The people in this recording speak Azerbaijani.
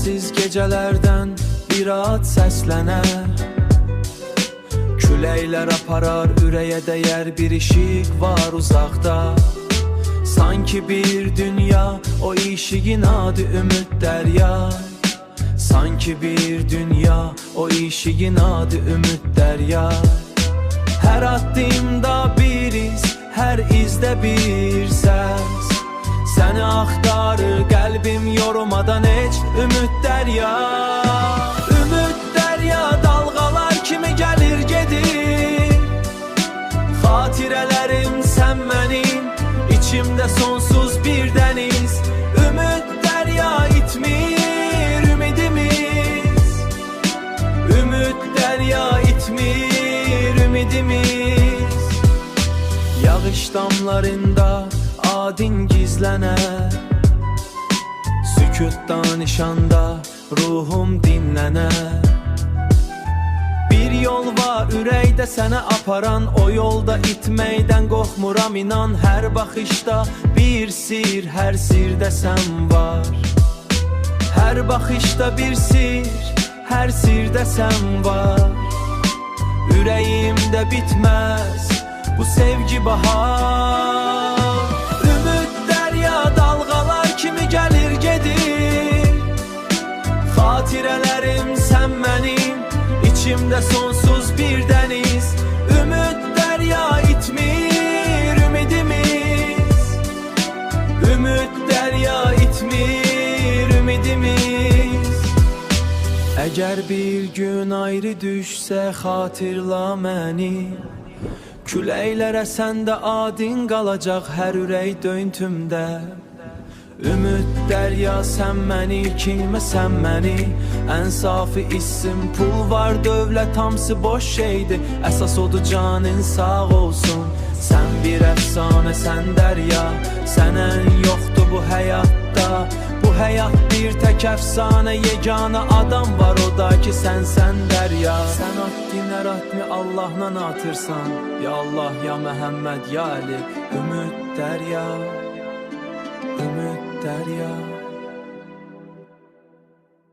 Sessiz gecelerden bir at səslənər, küləklər aparar ürəyə dəyər, bir işıq var uzaqda. Sanki bir dünya, o işiğin adı ümid dərya. Sanki bir dünya, o işiğin adı ümid dərya. Hər addımda bir iz, hər izdə bir səs, səni axtarır qəlbim yormadan heç ümid dərya. Ümid dərya dalğalar kimi gəlir gedir, xatirələrim sən mənim, içimdə sonsuz bir dəniz. Ümid dərya itmir ümidimiz, ümid dərya itmir ümidimiz. Yağış damlarında adin gizlənər, sükut danışanda ruhum dinlənər. Bir yol var ürəkdə sənə aparan, o yolda itməkdən qorxmuram inan. Hər baxışda bir sir, hər sirdə sən var. Hər baxışda bir sir, hər sirdə sən var. Ürəyimdə bitməz bu sevgi bahar. Ümid dərya dalğalar kimi gəlir gedir, xatirələrim sən mənim, içimdə sonsuz bir dəniz. Ümid dərya itmir ümidimiz, ümid dərya itmir ümidimiz. Əgər bir gün ayrı düşsə xatırla məni, küləklərə səndə adin qalacaq hər ürək döyüntümdə. Ümid dərya sən məni, kimə sən məni, ən safi isim. Pul var, dövlət hamısı boş şeydir, əsas odur canın sağ olsun. Sən bir əfsanə, sən dərya, sənən yoxdur bu həyatda. Bu həyat bir tək əfsanə, yeganə adam var, o da ki sənsən dərya. Sən atdinlər atmi Allahla atırsan, ya Allah, ya Məhəmməd, ya Ali. Ümid dərya, ümid dərya.